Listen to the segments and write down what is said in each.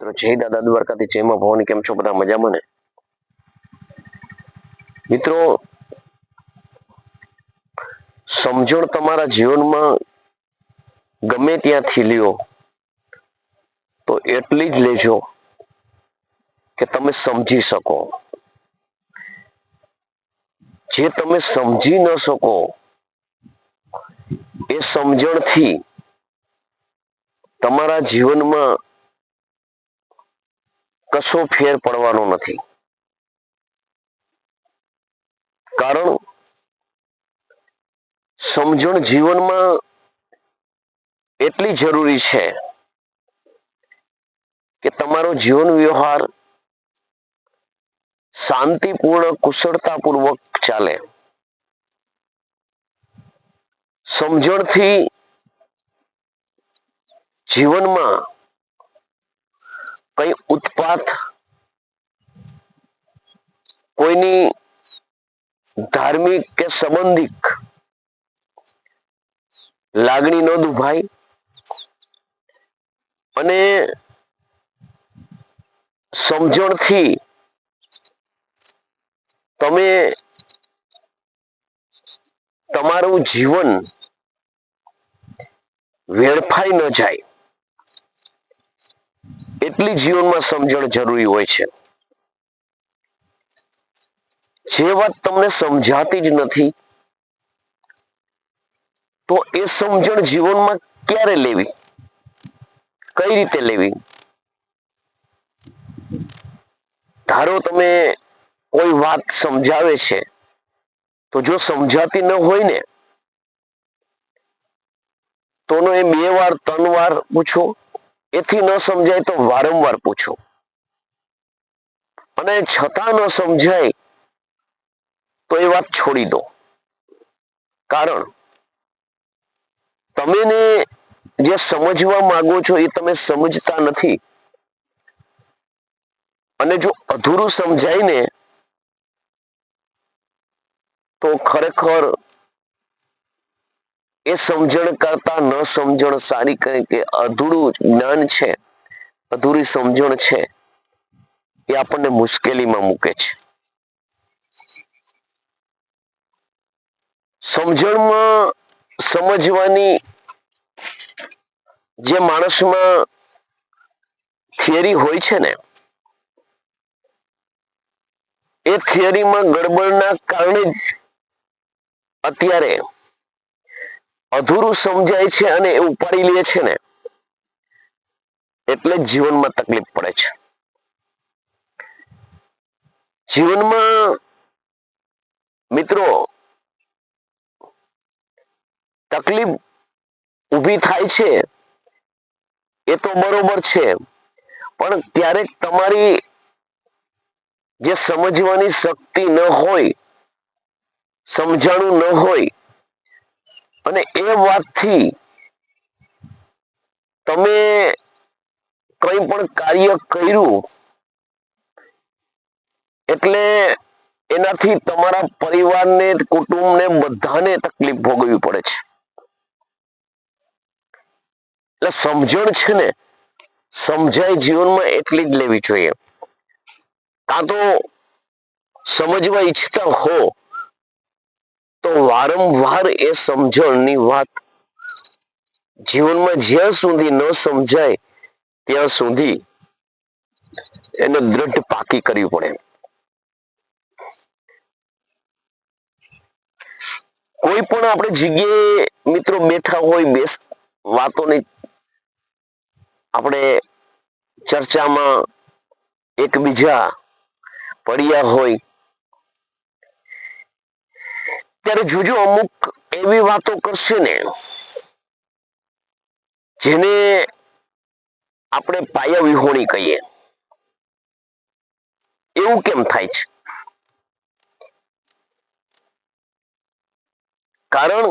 તો જય દાદા દ્વારકાથી જય માં ભવાની. કેમ છો બધા? મજામાં ને? મિત્રો, સમજણ તમારા જીવનમાં ગમે ત્યાંથી લ્યો તો એટલી જ લેજો કે તમે સમજી શકો. જે તમે સમજી ન શકો એ સમજણથી તમારા જીવનમાં કશો ફેર પડવાનો નથી. કારણ સમજણ જીવનમાં એટલી જરૂરી છે કે તમારો જીવન વ્યવહાર શાંતિપૂર્ણ, કુશળતાપૂર્વક ચાલે. સમજણથી જીવનમાં કઈ ઉત્પાત, કોઈની ધાર્મિક કે સંબંધિક લાગણી ન દુભાય અને સમજણથી તમે તમારું જીવન વેડફાઈ ન જાય એટલી જીવનમાં સમજણ જરૂરી હોય છે. જે વાત તમને સમજાતી જ નથી તો એ સમજણ જીવનમાં ક્યારે લેવી, કઈ રીતે લેવી? ધારો તમે કોઈ વાત સમજાવે છે તો જો સમજાતી ન હોય ને તો એ 2 વાર 3 વાર પૂછો, એથી ન સમજાય તો વારંવાર પૂછો, અને છતાં ન સમજાય તો એ વાત છોડી દો. કારણ તમે જે સમજવા માંગો છો એ તમે સમજતા નથી, અને જો અધૂરું સમજાય ને તો ખરેખર એ સમજણ કરતા ન સમજણ સારી. કહે કે અધૂરું જ્ઞાન છે, અધૂરી સમજણ છે એ આપણને મુશ્કેલીમાં મૂકે છે. સમજણમાં સમજવાની જે માણસમાં થિયરી હોય છે ને એ થિયરીમાં ગડબડના કારણે જ અત્યારે અધૂરું સમજાય છે અને એ ઉપાડી લે છે ને એટલે જ જીવનમાં તકલીફ પડે છે. જીવનમાં મિત્રો તકલીફ ઊભી થાય છે એ તો બરોબર છે, પણ ક્યારેક તમારી જે સમજવાની શક્તિ ન હોય, સમજાણું ન હોય, અને એ વાતથી તમે કંઈ પણ કાર્ય કર્યું એટલે એનાથી તમારા પરિવારને, કુટુંબને બધાને તકલીફ ભોગવવી પડે છે. એટલે સમજણ છે ને સમજાય જીવનમાં એટલી જ લેવી જોઈએ. કાં તો સમજવા ઈચ્છતા હો તો વારંવાર એ સમજણની વાત જીવનમાં જ્યાં સુધી ન સમજાય ત્યાં સુધી એને દ્રઢ પાકી કરવી પડે. કોઈ પણ આપણે જગ્યાએ મિત્રો બેઠા હોય, વાતોની આપણે ચર્ચામાં એકબીજા પડ્યા હોય ત્યારે જોજો અમુક એવી વાતો કરશે ને જેને આપણે પાયા વિહોણી કહીએ. એવું કેમ થાય છે? કારણ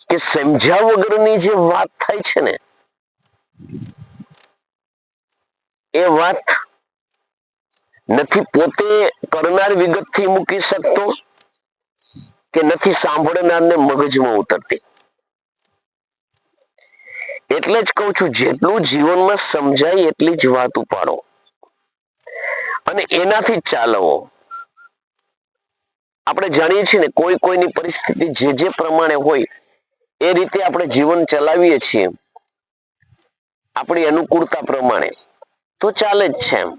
કે સમજ્યા વગરની જે વાત થાય છે ને એ વાત નથી પોતે કરનાર વિગતથી મૂકી શકતો કે નથી સાંભળનારને મગજમાં ઉતરતી. એટલે જ કહું છું, જેટલું જીવનમાં સમજાય એટલી જ વાત ઉપાડો અને એનાથી જ ચાલવો. આપણે જાણીએ છીએ ને, કોઈ કોઈની પરિસ્થિતિ જે પ્રમાણે હોય એ રીતે આપણે જીવન ચલાવીએ છીએ આપણી અનુકૂળતા પ્રમાણે, તો ચાલે જ છે એમ.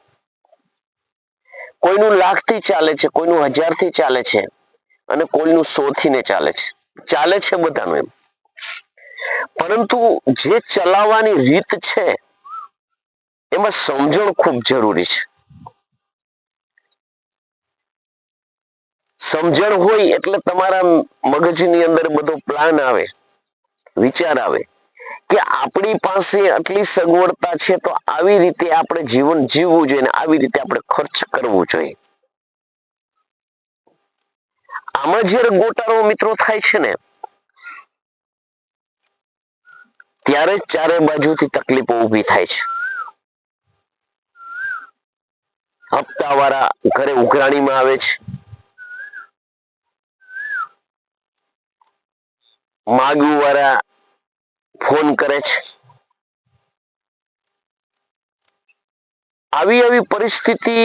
કોઈનું 1,00,000 થી ચાલે છે, કોઈનું 1,000 થી ચાલે છે અને કોઈનું 100 થી ને ચાલે છે. ચાલે છે બધાનું એમ. પરંતુ જે ચલાવવાની રીત છે એમાં સમજણ ખૂબ જરૂરી છે. સમજણ હોય એટલે તમારા મગજની અંદર બધો પ્લાન આવે, વિચાર આવે કે આપણી પાસે આટલી સગવડતા છે તો આવી રીતે આપણે જીવન જીવવું જોઈએ ને આવી રીતે આપણે ખર્ચ કરવો જોઈએ. આમાં જ્યારે ગોટાળો મિત્રો થાય છે ને, ત્યારે જ ચારે બાજુથી તકલીફો ઊભી થાય છે. હપ્તાવાળા ઘરે ઉઘરાણીમાં આવે છે, માગુવાળા ફોન કરે છે. આવી પરિસ્થિતિ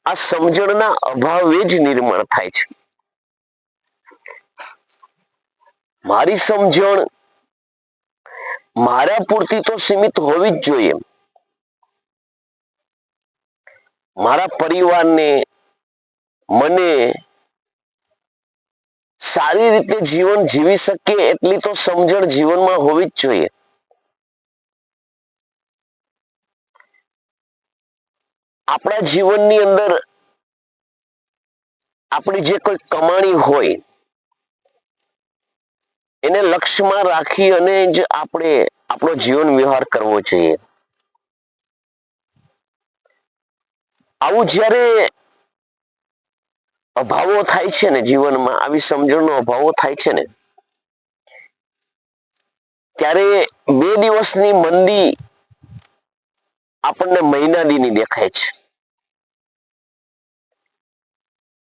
આ સમજણના અભાવે જ નિર્માણ થાય છે. મારી સમજણ મારા પૂરતી તો સીમિત હોવી જ જોઈએ. મારા પરિવારને, મને સારી રીતે જીવન જીવી શકીએ એટલી તો સમજણ જીવનમાં હોવી જ જોઈએ. આપણા જીવનની અંદર આપણી જે કોઈ કમાણી હોય એને લક્ષ્યમાં રાખી અને જ આપણે આપણો જીવન વ્યવહાર કરવો જોઈએ. આવું જ્યારે અભાવો થાય છે ને જીવનમાં, આવી સમજણનો અભાવો થાય છે ને, ત્યારે 2 દિવસની મંદી આપણને મહિના દીની દેખાય છે.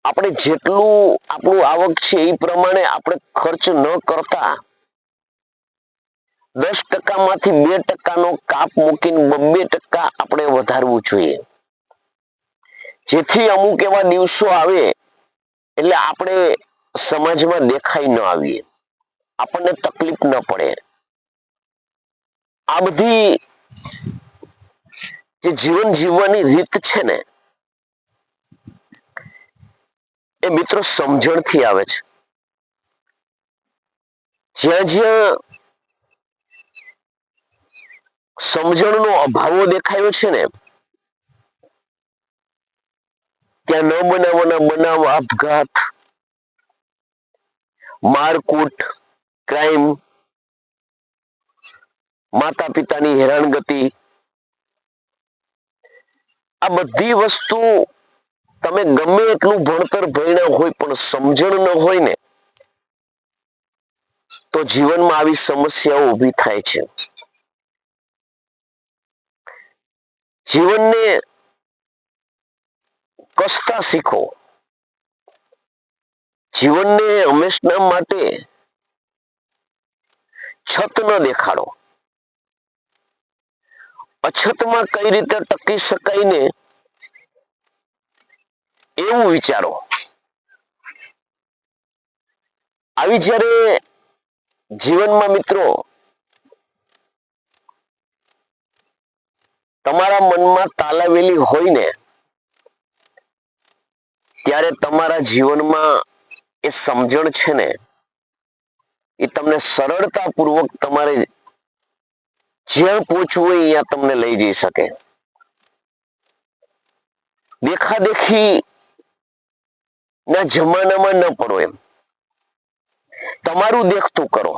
આપણે જેટલું આપણું આવક છે એ પ્રમાણે આપણે ખર્ચ ન કરતા 10% માંથી 2%નો કાપ મૂકીને 2% આપણે વધારવું જોઈએ. જેથી અમુક એવા દિવસો આવે એટલે આપણે સમાજમાં દેખાઈ ન આવીએ, આપણને તકલીફ ન પડે. આ બધી જે જીવન જીવવાની રીત છે ને, એ મિત્રો સમજણથી આવે છે. જ્યાં જ્યાં સમજણનો અભાવો દેખાયો છે ને, ત્યાં ન બનાવવાના બનાવ, આપઘાત, મારકૂટ, ક્રાઇમ, માતા પિતાની હેરાનગતિ, આ બધી વસ્તુ તમે ગમે એટલું ભણતર ભણ્યા હોય પણ સમજણ ન હોય ને, તો જીવનમાં આવી સમસ્યાઓ ઊભી થાય છે. જીવનને કસતા શીખો. જીવનને હંમેશના માટે છત ન દેખાડો. અછતમાં કઈ રીતે ટકી શકાય ને એવું વિચારો. આવી જ્યારે જીવનમાં મિત્રો તમારા મનમાં તાલાવેલી હોય ને, ત્યારે તમારા જીવનમાં એ સમજણ છે ને, એ તમને સરળતાપૂર્વક તમારે જ્યાં પહોંચવું હોય ત્યાં તમને લઈ જઈ શકે. દેખાદેખી ના જમાનામાં ન પડો એમ. તમારું દેખતું કરો.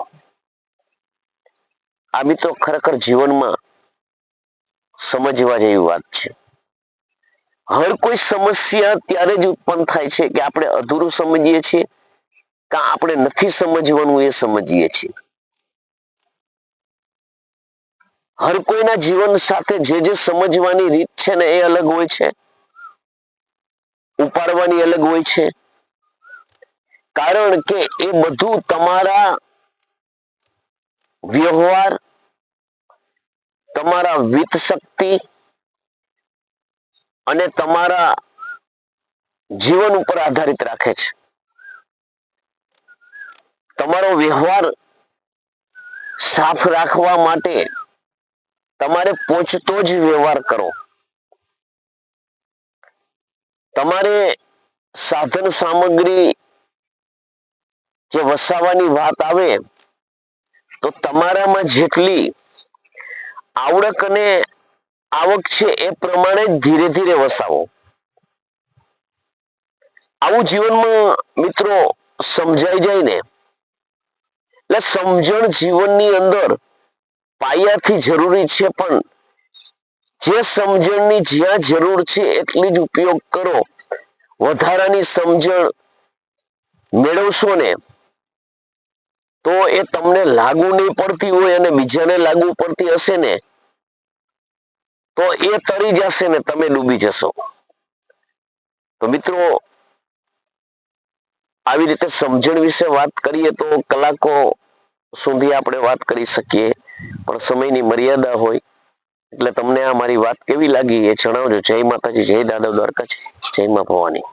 આ મિત્રો ખરેખર જીવનમાં સમજવા જેવી વાત છે. હર કોઈ સમસ્યા ત્યારે જ ઉત્પન્ન થાય છે કે આપણે અધૂરું સમજીએ છીએ કાં આપણે નથી સમજવાનું એ સમજીએ છીએ. હર કોઈના જીવન સાથે જે સમજવાની રીત છે ને એ અલગ હોય છે, ઉપાડવાની અલગ હોય છે. કારણ કે એ બધું તમારા વ્યવહાર, તમારા વિત્ત શક્તિ અને તમારા જીવન ઉપર આધારિત રાખે છે. તમારો વ્યવહાર સાફ રાખવા માટે તમારે પહોંચતો જ વ્યવહાર કરો. તમારે સાધન સામગ્રી જે વસાવવાની વાત આવે તો તમારામાં જેટલી આવડત અને આવક છે એ પ્રમાણે ધીરે ધીરે વસાવો. આવું જીવનમાં મિત્રો સમજાઈ જાય ને એટલે સમજણ જીવનની અંદર પાયાથી જરૂરી છે, પણ જે સમજણની જ્યાં જરૂર છે એટલી જ ઉપયોગ કરો. વધારાની સમજણ મેળવશો ને તો એ તમને લાગુ નહીં પડતી હોય અને બીજાને લાગુ પડતી હશે ને તો એ તરી જશે ને તમે ડૂબી જશો. તો મિત્રો, આવી રીતે સમજણ વિશે વાત કરીએ તો કલાકો સુધી આપણે વાત કરી શકીએ, પણ સમયની મર્યાદા હોય એટલે તમને આ મારી વાત કેવી લાગી એ જણાવજો. જય માતાજી, જય દાદા દ્વારકા, જય મા ભવાની.